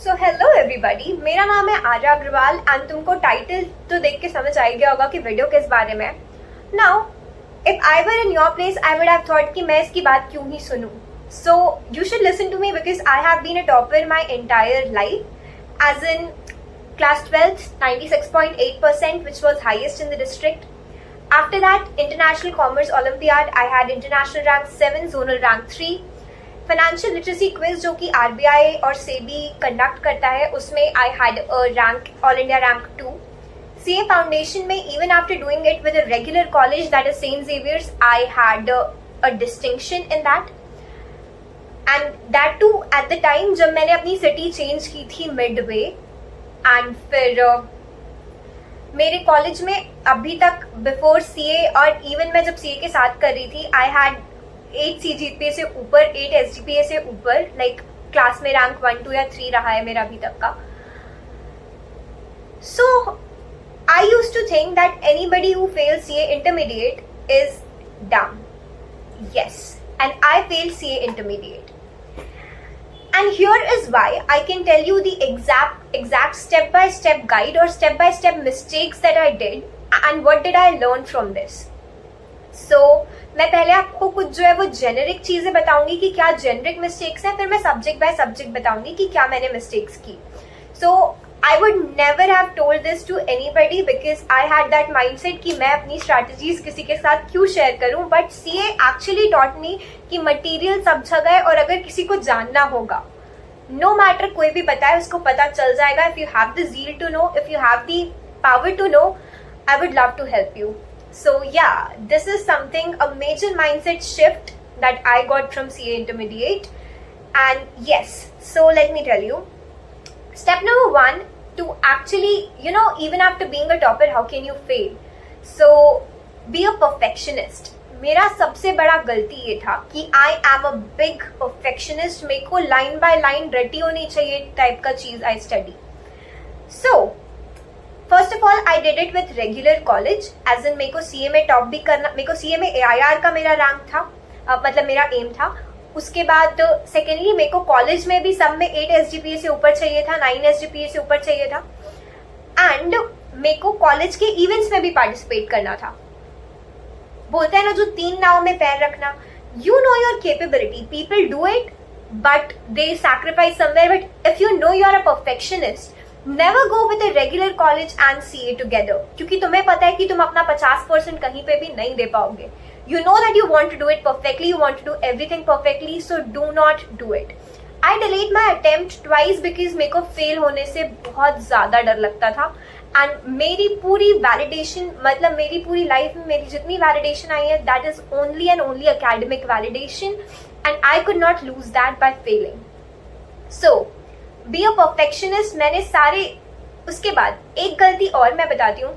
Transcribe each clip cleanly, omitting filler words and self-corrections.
So hello everybody, मेरा नाम है आर्या अग्रवाल एंड तुमको टाइटल तो देख के समझ आ गया होगा कि वीडियो किस बारे में। Now if I were in your place I would have thought कि मैं इसकी बात क्यों ही सुनूं। So you should listen to me because I have been a topper my entire life, as in class 12th 96.8%, which was highest in the district. After that, International Commerce Olympiad, I had international rank 7, zonal rank 3. Financial literacy quiz जो कि RBI और SEBI conduct करता है, उसमें I had a rank all India rank 2. CA foundation में even after doing it with a regular college that is saint Xavier's, I had a distinction in that, and that too at the time जब मैंने अपनी city change की थी Midway. And फिर मेरे college में अभी तक बिफोर सीए और इवन मैं जब सीए के साथ कर रही थी, आई हैड 8 CGPA से ऊपर, 8 SGPA से ऊपर, लाइक क्लास में रैंक 1, 2 या 3 रहा है मेरा अभी तक का. So I use to think that anybody who fail CA intermediate is dumb. Yes, and I failed CA intermediate. And here is why I can tell you the exact step-by-step guide or step-by-step mistakes that I did and what did I learn from this. So, मैं पहले आपको कुछ जो है वो generic चीजें बताऊंगी कि क्या जेनेरिक मिस्टेक्स हैं, फिर मैं सब्जेक्ट बाय सब्जेक्ट बताऊंगी कि क्या मैंने मिस्टेक्स की. So I would never have told this to anybody because I had that mindset कि मैं अपनी स्ट्रैटेजीज किसी के साथ क्यों शेयर करूं. But CA actually taught me कि मटेरियल सब जगह है और अगर किसी को जानना होगा, नो मैटर कोई भी बताए, उसको पता चल जाएगा. If you have the zeal to know, if you have the power to know, I would love to help you. So yeah, this is something, a major mindset shift that I got from CA intermediate. And yes, so let me tell you, step number 1, to actually, even after being a topper, how can you fail? So be a perfectionist. मेरा सबसे बड़ा गलती ये था कि I am a big perfectionist. मेरे को line by line रटी होनी चाहिए टाइप का चीज I study. So first of all I did it with regular college, as in मेरे को सीए में टॉप भी करना, मेरे को सीए में AIR का मेरा रैंक था, मतलब मेरा एम था. उसके बाद सेकेंडली मेरे को कॉलेज में भी सब में 8 SGPA से ऊपर चाहिए था, 9 SGPA से ऊपर चाहिए था, एंड मेरे को कॉलेज के इवेंट्स में भी पार्टिसिपेट करना था. बोलते हैं ना जो 3 नाव में पैर रखना. You know your capability, people do it but they sacrifice somewhere. But if you know you are a perfectionist, never go with a regular college and CA together, क्योंकि तुम्हें पता है कि तुम अपना 50% कहीं पे भी नहीं दे पाओगे. You know that you want to do it perfectly, you want to do everything perfectly, so do not do it. I delayed my attempt twice because मेरे को फेल होने से बहुत ज्यादा डर लगता था. एंड मेरी पूरी वैलिडेशन, मतलब मेरी पूरी लाइफ में मेरी जितनी वैलिडेशन आई है, that is only and only academic validation, and I could not lose that by failing. So be a perfectionist. मैंने सारे, उसके बाद एक गलती और मैं बताती हूँ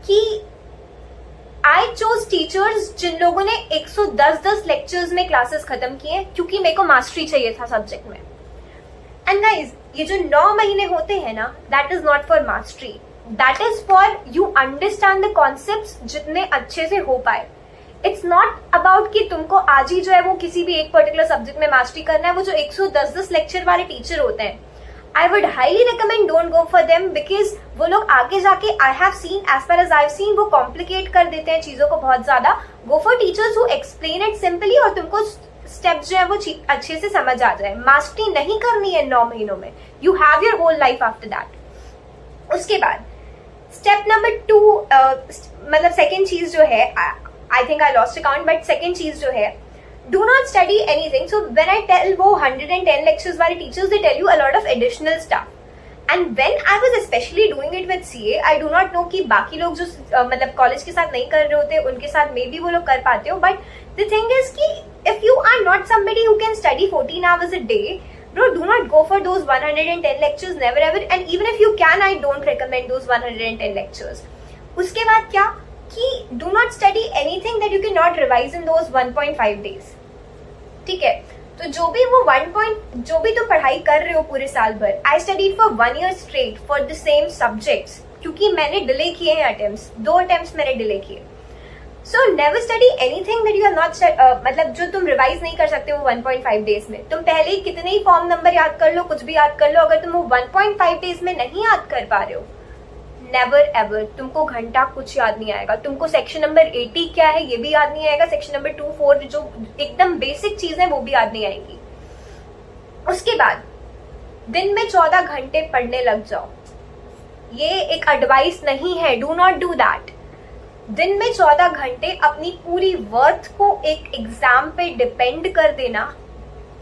कि आई चोज टीचर्स जिन लोगों ने 110 लेक्चर्स में क्लासेस खत्म किए, क्योंकि मेरे को मास्टरी चाहिए था सब्जेक्ट में. एंड गाइस, ये जो 9 महीने होते हैं ना, that is not for mastery, that is for you understand the concepts जितने अच्छे से हो पाए. इट्स नॉट अबाउट कि तुमको आज ही जो है वो किसी भी एक पर्टिकुलर सब्जेक्ट में मास्टरी करना है. वो जो 110 लेक्चर वाले टीचर होते हैं, I would highly recommend don't go for them because वो लोग आगे जाके I have seen, as far as I've seen, वो complicate कर देते हैं चीजों को बहुत ज्यादा. Go for teachers who explain it simply और तुमको steps जो है वो अच्छे से समझ आ जाए. मास्टरी नहीं करनी है 9 महीनों में. You have your whole life after that. उसके बाद step number 2, मतलब second चीज जो है, I think I lost account, but second चीज जो है, do not study anything. So when I tell वो 110 lectures वाले teachers, they tell you a lot of additional stuff. And when I was especially doing it with CA, I do not know कि बाकी लोग जो मतलब college के साथ नहीं कर रहे होते, उनके साथ मे बी वो लोग कर पाते हो. But the thing is कि if you are not somebody who can study 14 hours a day, bro, do not go for those 110 lectures, never ever. And even if you can, I don't recommend those 110 lectures. उसके बाद क्या कि do not study anything that you cannot revise in those 1.5 days. ठीक है, तो जो भी तुम पढ़ाई कर रहे हो पूरे साल भर, I studied for 1 year straight for the same subjects, क्योंकि मैंने डिले किए हैं अटेम्प्ट्स, 2 अटेम्प्ट्स मैंने डिले किए. So never study anything that you have not, मतलब जो तुम रिवाइज नहीं कर सकते वो 1.5 डेज में। तुम पहले ही कितने ही फॉर्म नंबर याद कर लो, कुछ भी याद कर लो, अगर तुम वो 1.5 डेज में नहीं याद कर पा रहे हो, नेवर एवर तुमको घंटा कुछ याद नहीं आएगा। तुमको सेक्शन नंबर 80 क्या है ये भी याद नहीं आएगा, सेक्शन नंबर 24 जो एकदम बेसिक चीज है वो भी याद नहीं आएगी। उसके बाद दिन में 14 घंटे पढ़ने लग जाओ। ये एक एडवाइस नहीं है, डू नॉट डू दैट। दिन में 14 घंटे अपनी पूरी वर्थ को एक एग्जाम पे डिपेंड कर देना,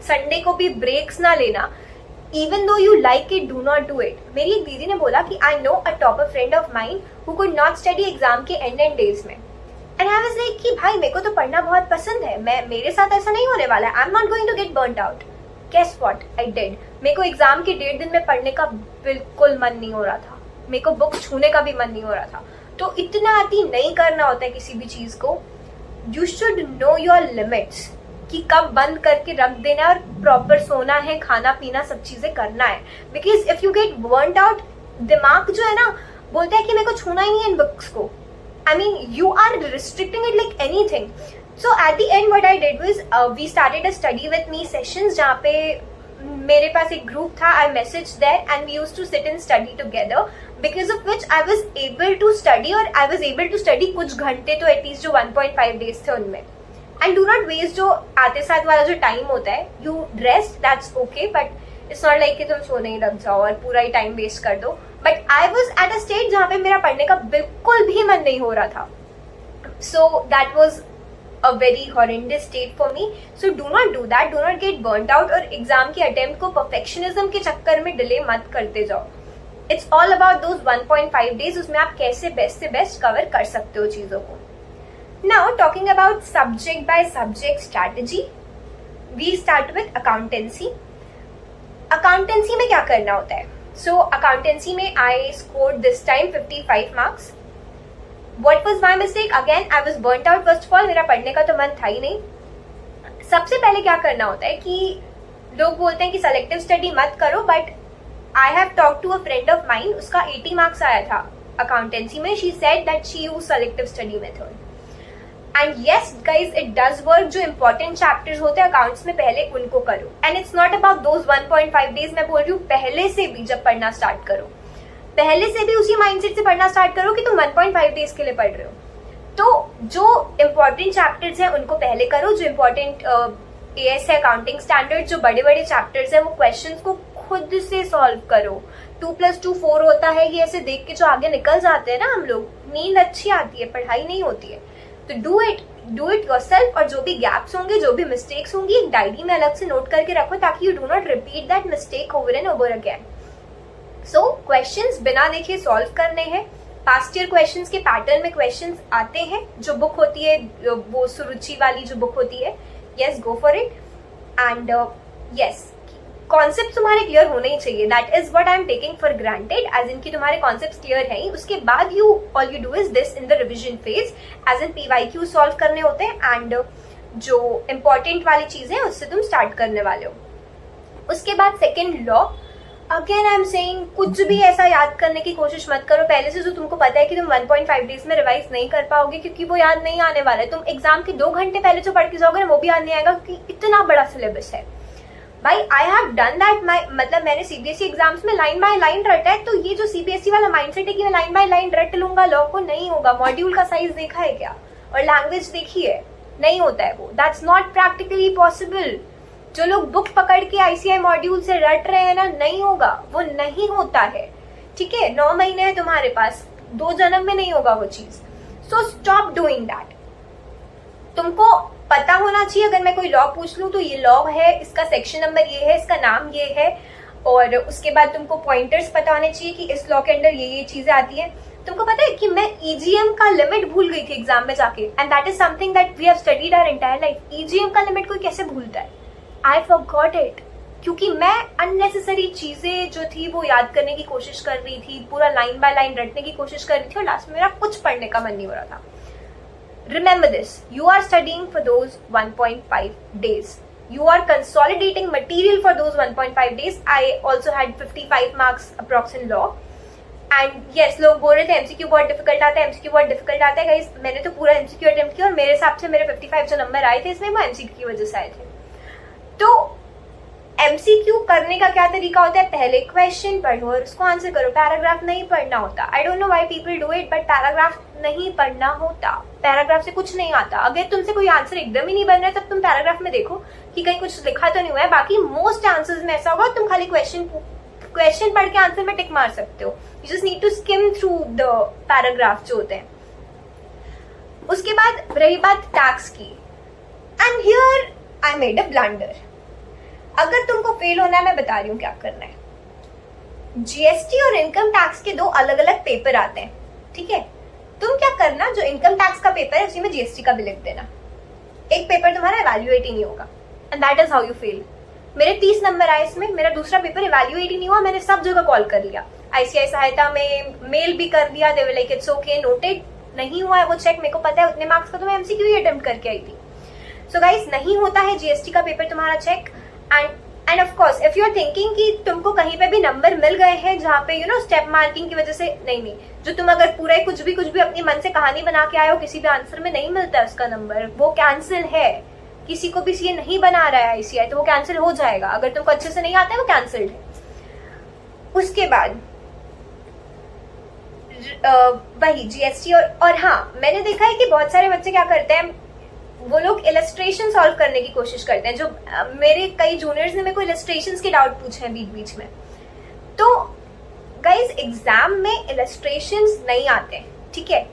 संडे को भी ब्रेक्स ना लेना, even though you like it, do not do it. मेरी एक दीदी ने बोला कि I know a topper friend of mine who could not study exam के एंड डेज में, एंड आई वाज लाइक कि भाई मेरे को तो पढ़ना बहुत पसंद है, मेरे साथ ऐसा नहीं होने वाला है, I am not going to get burned out. Guess what I did, मेरे को एग्जाम के 1.5 दिन में पढ़ने का बिल्कुल मन नहीं हो रहा था, मेरे को बुक छूने का भी मन नहीं हो रहा था। तो इतना अति नहीं करना होता है किसी भी चीज को। You should know your limits कि कब बंद करके रख देना है और प्रॉपर सोना है, खाना पीना सब चीजें करना है। Because if you get burned out, दिमाग जो है ना बोलता है कि मेरे को छूना ही नहीं है इन बुक्स को। I mean you are restricting it like anything. So at the end what I did was we started a study with me sessions, जहाँ पे मेरे पास एक ग्रुप था, I message there and we used to sit and study together, because of which I was able to study, और I was able to study कुछ घंटे तो एटलीस्ट जो 1.5 डेज थे उनमें। एंड डू नॉट वेस्ट जो आते साथ वाला जो टाइम होता है, you rest that's okay, but it's not like कि तुम सोने ही लग जाओ और पूरा ही टाइम वेस्ट कर दो। But I was at a stage जहाँ पे मेरा पढ़ने का बिल्कुल भी मन नहीं हो रहा था। So that was a very horrendous state for me. So do not do that, do not get burnt out, और एग्जाम के अटेम्प्ट को परफेक्शनिज्म के चक्कर में डिले मत करते जाओ। It's all about those 1.5 days, उसमें आप कैसे बेस्ट से बेस्ट कवर कर सकते हो चीजों को। Now talking about subject by subject strategy, we start with accountancy. Accountancy में क्या करना होता है? सो अकाउंटेंसी में I scored this time 55 marks. What was my mistake? Again, I was burnt out. First of all, मेरा पढ़ने का तो मन था ही नहीं। सबसे पहले क्या करना होता है कि लोग बोलते हैं कि सेलेक्टिव स्टडी मत करो, but I have talk to a friend of mine, उसका 80 मार्क्स आया था अकाउंटेंसी में। She said that she use selective study method, and yes guys it does work. जो इंपॉर्टेंट चैप्टर्स होते हैं अकाउंट्स में पहले उनको करो, and it's not about those 1.5 days. मैं बोल रही हूँ पहले से भी जब पढ़ना स्टार्ट करो, पहले से भी उसी माइंडसेट से पढ़ना स्टार्ट करो कि तुम 1.5 डेज के लिए पढ़ रहे हो। तो जो इम्पोर्टेंट चैप्टर्स हैं उनको पहले करो, जो इम्पोर्टेंट एएस है, अकाउंटिंग स्टैंडर्ड, जो बड़े बड़े चैप्टर्स हैं वो क्वेश्चंस को खुद से सॉल्व करो। 2+2 4 होता है, ये ऐसे देख के जो आगे निकल जाते हैं ना हम लोग, नींद अच्छी आती है, पढ़ाई नहीं होती है। तो डू इट योरसेल्फ, और जो भी गैप्स होंगे, जो भी मिस्टेक्स होंगी, एक डायरी में अलग से नोट करके रखो ताकि you do not repeat that mistake over and over again. So questions बिना देखे सॉल्व करने हैं। पास्ट ईयर क्वेश्चंस के पैटर्न में क्वेश्चंस आते हैं, जो बुक होती है वो सुरुचि वाली जो बुक होती है, yes go for it. And yes, concept तुम्हारे क्लियर होने ही चाहिए, that is what I am taking for granted, as in की तुम्हारे कॉन्सेप्ट क्लियर है ही। उसके बाद all you do is this in the revision phase, as in PYQ solve करने होते हैं, एंड जो इम्पोर्टेंट वाली चीजें उससे तुम स्टार्ट करने वाले हो। उसके बाद second law, again I am saying कुछ भी ऐसा याद करने की कोशिश मत करो पहले से जो तुमको पता है कि तुम 1.5 डेज में रिवाइज नहीं कर पाओगे, क्योंकि वो याद नहीं आने वाला है। तुम एग्जाम के 2 घंटे पहले जो पढ़ के जाओगे ना वो भी याद नहीं आएगा, क्योंकि इतना बड़ा सिलेबस है। भाई आई हैव डन दैट, मतलब मैंने CBSE एग्जाम्स में लाइन बाय लाइन रटा है। तो ये जो CBSE वाला माइंडसेट है कि मैं लाइन बाय लाइन रट लूंगा लॉ को, नहीं होगा। मॉड्यूल का साइज देखा है क्या, और लैंग्वेज देखी है, नहीं होता है वो, दैट्स नॉट प्रैक्टिकली पॉसिबल। जो लोग बुक पकड़ के ICI मॉड्यूल से रट रहे हैं ना, नहीं होगा, वो नहीं होता है। ठीक है, 9 महीने है तुम्हारे पास, 2 जन्म में नहीं होगा वो चीज। So stop doing that. तुमको पता होना चाहिए, अगर मैं कोई लॉ पूछ लूं तो ये लॉ है, इसका सेक्शन नंबर ये है, इसका नाम ये है, और उसके बाद तुमको पॉइंटर्स पता होने चाहिए कि इस लॉ के अंदर ये चीजें आती है। तुमको पता है कि मैं EGM का लिमिट भूल गई थी एग्जाम में जाके, and that is something that we have studied our entire life. EGM का लिमिट कोई कैसे भूलता है? I forgot it, क्योंकि मैं अननेसेसरी चीजें जो थी वो याद करने की कोशिश कर रही थी, पूरा लाइन बाय लाइन रटने की कोशिश कर रही थी, और लास्ट में मेरा कुछ पढ़ने का मन नहीं हो रहा था। Remember this, you are studying for those 1.5 days. You are consolidating material for those 1.5 days. I also had 55 marks approx in law. And yes, लोग बोल रहे थे एमसीक्यू बहुत डिफिकल्ट आता है, एमसीक्यू बहुत डिफिकल्ट आता है। गाइस मैंने तो पूरा एमसीक्यू अटेम्प्ट किया और मेरे हिसाब से मेरे 55 जो नंबर आए थे इसमें वो एमसीक्यू की वजह से आए थे। तो एमसीक्यू करने का क्या तरीका होता है, पहले क्वेश्चन पढ़ो और उसको आंसर करो, पैराग्राफ नहीं पढ़ना होता। I don't know why people do it, but paragraph नहीं पढ़ना होता, पैराग्राफ से कुछ नहीं आता। अगर तुमसे कोई आंसर एकदम ही नहीं बन रहा है तब तुम पैराग्राफ में देखो कि कहीं कुछ लिखा तो नहीं हुआ है। बाकी मोस्ट आंसर्स में ऐसा होगा तुम खाली क्वेश्चन पढ़ के आंसर में टिक मार सकते हो। You just need to skim through the paragraph जो होते हैं। उसके बाद रही बात टैक्स की, and here I made a blunder. अगर तुमको फेल होना है, मैं बता रही हूँ क्या करना है। जीएसटी और इनकम टैक्स के दो अलग अलग पेपर आते हैं, ठीक है। तुम क्या करना, जो इनकम टैक्स का पेपर है उसी में जीएसटी का भी लिख देना। एक पेपर तुम्हारा इवैल्यूएट ही नहीं होगा, and that is how you fail. मेरे 30 नंबर आए इसमें, मेरा दूसरा पेपर इवैल्यूएट ही नहीं हुआ। मैंने सब जगह कॉल कर लिया, आईसीआई सहायता में मेल भी कर दिया, they were like it's okay, noted, नहीं हुआ है वो चेक, मेरे को पता है उतने मार्क्स का तो मैं एमसीक्यू ही अटेम्प्ट करके आई थी। सो गाइस नहीं होता है जीएसटी का पेपर तुम्हारा check. And of course if you are thinking कि तुमको कहीं पे भी नंबर मिल गए हैं जहाँ पे यू नो स्टेप मार्किंग की वजह से, नहीं, जो तुम अगर पूरा कुछ भी अपनी मन से कहानी बना के आए हो, किसी भी आंसर में नहीं मिलता है उसका नंबर, वो कैंसिल है। किसी को भी सीए नहीं बना रहा है आईसीआई तो वो कैंसिल हो जाएगा। अगर तुमको अच्छे से नहीं आता है वो कैंसिल्ड है। उसके बाद वही जीएसटी और हाँ, मैंने देखा है कि बहुत सारे बच्चे क्या करते हैं, वो लोग इलस्ट्रेशन सॉल्व करने की कोशिश करते हैं। जो मेरे कई जूनियर्स ने मेरे को इलस्ट्रेशंस के डाउट पूछे हैं बीच में। तो गाइस एग्जाम में इलस्ट्रेशंस नहीं आते, ठीक है।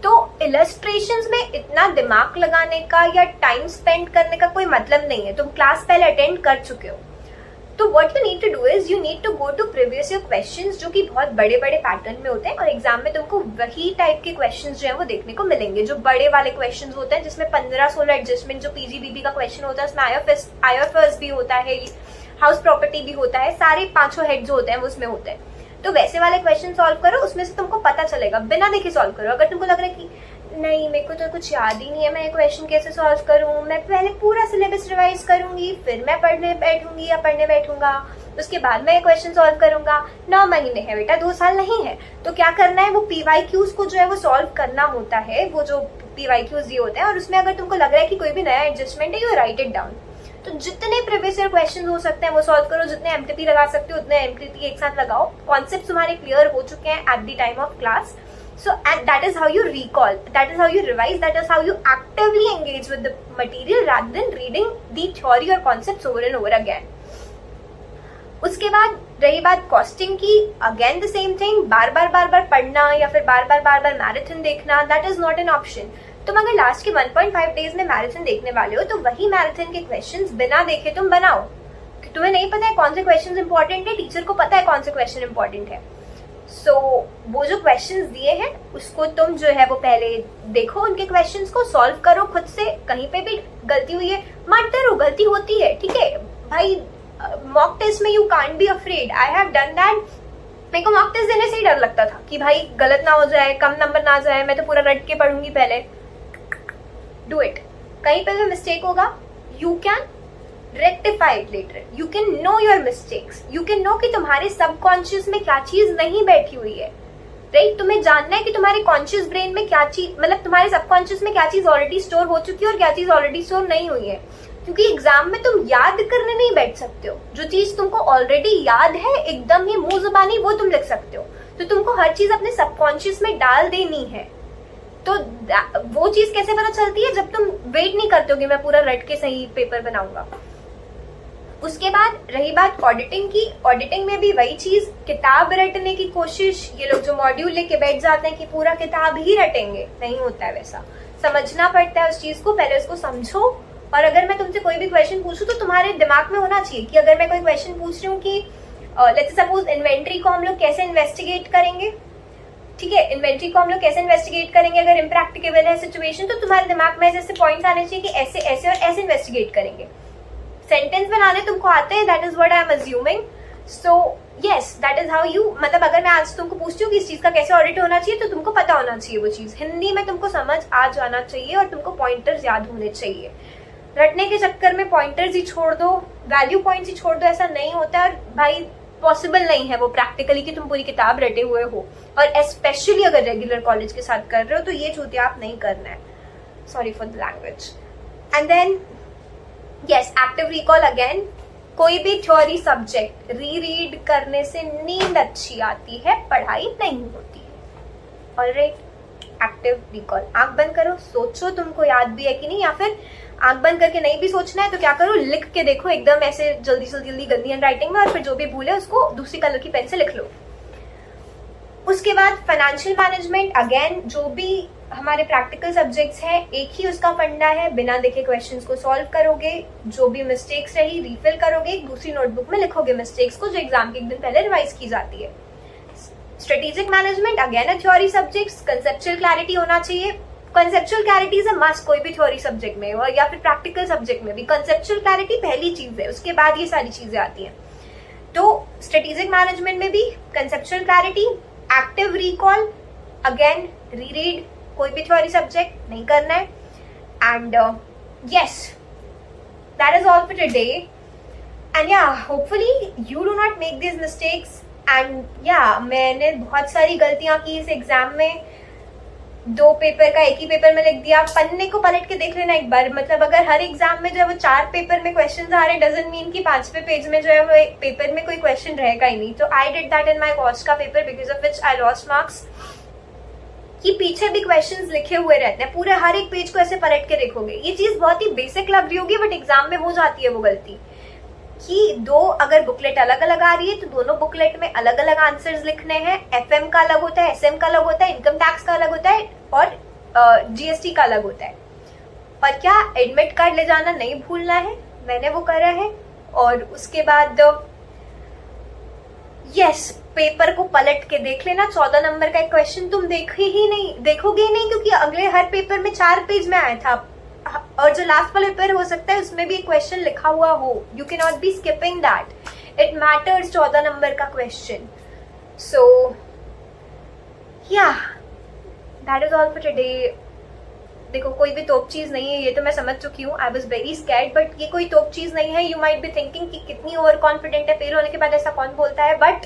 तो इलस्ट्रेशंस में इतना दिमाग लगाने का या टाइम स्पेंड करने का कोई मतलब नहीं है। तुम क्लास पहले अटेंड कर चुके हो, तो what you need to do is you need to go to previous year questions, जो कि बहुत बड़े बड़े पैटर्न में होते हैं, और एग्जाम में तुमको वही टाइप के क्वेश्चंस जो है वो देखने को मिलेंगे। जो बड़े वाले क्वेश्चंस होते हैं जिसमें 15-16 एडजस्टमेंट, जो पीजीबीबी का क्वेश्चन होता है उसमें आईएफएस भी होता है, हाउस प्रॉपर्टी भी होता है, सारे 5 हेड जो होते हैं वो उसमें होते हैं। तो वैसे वाले क्वेश्चन सॉल्व करो, उसमें से तुमको पता चलेगा, बिना देखे सॉल्व करो। अगर तुमको लग रहा है कि नहीं मेरे को तो कुछ याद ही नहीं है, मैं ये क्वेश्चन कैसे सॉल्व करूं, मैं पहले पूरा सिलेबस रिवाइज करूंगी, फिर मैं पढ़ने बैठूंगी या पढ़ने बैठूंगा, उसके बाद मैं ये क्वेश्चन सॉल्व करूंगा। 9 महीने है बेटा, 2 साल नहीं है। तो क्या करना है, वो पीवाईक्यूज को जो है वो सॉल्व करना होता है, वो जो पीवाईक्यूज दिए होते हैं, और उसमें अगर तुमको लग रहा है कि कोई भी नया एडजस्टमेंट है, यू राइट इट डाउन। तो जितने प्रीवियस ईयर क्वेश्चन हो सकते हैं वो सॉल्व करो, जितने एमटीपी लगा सकते हो उतने एमटीपी एक साथ लगाओ। कॉन्सेप्ट तुम्हारे क्लियर हो चुके हैं eight the time of class. So and that is how you recall, that is how you revise, that is how you actively engage with the material rather than reading the theory or concepts over and over again. उसके बाद रही बात costing की, again the same thing, बार बार पढ़ना या फिर बार बार marathon देखना, that is not an option. तुम अगर लास्ट के 1.5 डेज में मैराथन देखने वाले हो तो वही मैराथन के क्वेश्चंस बिना देखे तुम बनाओ। तुम्हें नहीं पता है कौन से क्वेश्चंस इंपॉर्टेंट है, टीचर को पता है कौन से क्वेश्चन इंपॉर्टेंट है। सो वो जो क्वेश्चंस दिए हैं उसको तुम जो है वो पहले देखो, उनके क्वेश्चंस को सॉल्व करो खुद से। कहीं पे भी गलती हुई है मत डरो, गलती होती है, ठीक है भाई। मॉक टेस्ट में you can't be afraid, I have done that. मेरे को मॉक टेस्ट देने से ही डर लगता था कि भाई गलत ना हो जाए, कम नंबर ना जाए, मैं तो पूरा रट के पढ़ूंगी पहले। डू इट, कहीं पे भी मिस्टेक होगा you can rectify it later, you can know your mistakes, you can know कि तुम्हारे सबकॉन्शियस में क्या चीज नहीं बैठी हुई है, राइट। तुम्हें जानना है कि तुम्हारे कॉन्शियस ब्रेन में क्या चीज, मतलब तुम्हारे सबकॉन्शियस में क्या चीज ऑलरेडी स्टोर हो चुकी है और क्या चीज ऑलरेडी स्टोर नहीं हुई है। क्योंकि एग्जाम में तुम याद करने नहीं बैठ सकते हो, जो चीज तुमको ऑलरेडी याद है एकदम ही मुंह जुबानी वो तुम लिख सकते हो, तो तुमको हर चीज अपने सबकॉन्शियस में डाल देनी है। तो वो चीज कैसे पता चलती है, जब तुम वेट नहीं करते हो कि मैं पूरा रट के सही पेपर बनाऊंगा। उसके बाद रही बात ऑडिटिंग की, ऑडिटिंग में भी वही चीज, किताब रटने की कोशिश। ये लोग जो मॉड्यूल लेके बैठ जाते हैं कि पूरा किताब ही रटेंगे, नहीं होता है वैसा। समझना पड़ता है उस चीज को, पहले उसको समझो। और अगर मैं तुमसे कोई भी क्वेश्चन पूछूं तो तुम्हारे दिमाग में होना चाहिए कि अगर मैं कोई क्वेश्चन पूछ रही हूँ कि लेट्स सपोज इन्वेंट्री को हम लोग कैसे इन्वेस्टिगेट करेंगे, ठीक है, इन्वेंट्री को हम लोग कैसे इन्वेस्टिगेट करेंगे अगर इम्प्रैक्टिकेबल है सिचुएशन, तो तुम्हारे दिमाग में ऐसे पॉइंट्स आने चाहिए कि ऐसे ऐसे और ऐसे इन्वेस्टिगेट करेंगे। सेंटेंस बनाने तुमको आते हैं, that is what I am assuming. So yes, that is how you, मतलब अगर मैं आज तुमको पूछती हूँ कि इस चीज का कैसे ऑडिट होना चाहिए तो तुमको पता होना चाहिए वो चीज, हिंदी में तुमको समझ आ जाना चाहिए और तुमको पॉइंटर्स याद होने चाहिए। रटने के चक्कर में पॉइंटर्स ही छोड़ दो, वैल्यू पॉइंट्स ही छोड़ दो, ऐसा नहीं होता है। और भाई पॉसिबल नहीं है वो प्रैक्टिकली कि तुम पूरी किताब रटे हुए हो, और स्पेशली अगर रेगुलर कॉलेज के साथ कर रहे हो तो ये चूतिया आप नहीं करना है. Sorry for the language. And then yes, active recall again. कोई भी थ्योरी सब्जेक्ट रीरीड करने से नींद अच्छी आती है, पढ़ाई नहीं होती है. Alright, active recall. आंख बंद करो, सोचो तुमको याद भी है कि नहीं, या फिर आंख बंद करके नहीं भी सोचना है तो क्या करो, लिख के देखो एकदम ऐसे जल्दी से जल्दी गंदी हैंड राइटिंग में, और फिर जो भी भूले उसको दूसरी कलर की पेन से लिख लो. उसके बाद फाइनेंशियल मैनेजमेंट. अगेन जो भी हमारे प्रैक्टिकल सब्जेक्ट्स हैं, एक ही उसका फंडा है, बिना देखे क्वेश्चंस को सॉल्व करोगे, जो भी मिस्टेक्स रही रीफिल करोगे, एक दूसरी नोटबुक में लिखोगे मिस्टेक्स को, जो एग्जाम के एक दिन पहले रिवाइज की जाती है. Strategic management again a theory subjects. Conceptual clarity होना चाहिए. Conceptual clarity is a must कोई भी थ्योरी सब्जेक्ट में हो या फिर प्रैक्टिकल सब्जेक्ट में भी. कंसेप्चुअल क्लैरिटी पहली चीज है, उसके बाद ये सारी चीजें आती हैं. तो स्ट्रेटेजिक मैनेजमेंट में भी conceptual clarity, active recall, again reread कोई भी थ्योरी सब्जेक्ट नहीं करना है. And yes, that is all for today. And ya, hopefully you do not make this mistakes. And ya, मैंने बहुत सारी गलतियां की इस एग्जाम में. 2 पेपर का एक ही पेपर में लिख दिया. पन्ने को पलट के देख लेना एक बार. मतलब अगर हर एग्जाम में जो है वो 4 पेपर में क्वेश्चन आ रहे, डजंट मीन कि 5वें पेज में जो है वो एक पेपर में कोई क्वेश्चन रहेगा ही नहीं. तो I did that in my cost का पेपर, because of which I lost marks. कि पीछे भी क्वेश्चंस लिखे हुए रहते हैं, पूरे हर एक पेज को ऐसे पलट के देखोगे. ये चीज बहुत ही बेसिक लग रही होगी, बट एग्जाम में हो जाती है वो गलती कि 2 अगर बुकलेट अलग अलग आ रही है तो दोनों बुकलेट में अलग अलग आंसर्स लिखने हैं. FM का अलग होता है, SM का अलग होता है, इनकम टैक्स का अलग होता है, और GST का अलग होता है. और क्या, एडमिट कार्ड ले जाना नहीं भूलना है. मैंने वो करा है. और उसके बाद यस, पेपर को पलट के देख लेना. 14 नंबर का एक क्वेश्चन तुम देखोगे ही नहीं, क्योंकि अगले हर पेपर में 4 पेज में आया था, और जो लास्ट वाला पेपर हो सकता है उसमें भी एक क्वेश्चन लिखा हुआ हो. You can not be skipping that. It matters 14 number का क्वेश्चन. सो या, that is all for today. देखो, कोई भी तोप चीज नहीं है, ये तो मैं समझ चुकी हूँ. I was very scared, but ये कोई तोप चीज नहीं है. यू माइट बी थिंकिंग कि कितनी ओवर कॉन्फिडेंट है, फेल होने के बाद ऐसा कौन बोलता है. But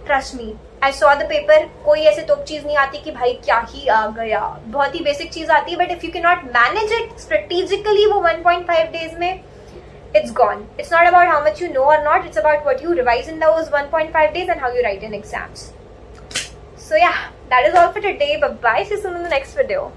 trust me, I saw the paper. कोई ऐसे तोप चीज नहीं आती कि भाई क्या ही आ गया. बहुत ही बेसिक चीज आती है, but if you can not manage it strategically वो 1.5 डेज में, it's gone. It's not about how much you know or not. It's about what you revise in those 1.5 days and how you write in exams. So yeah, that is all for today. Bye bye. See you soon in the next video.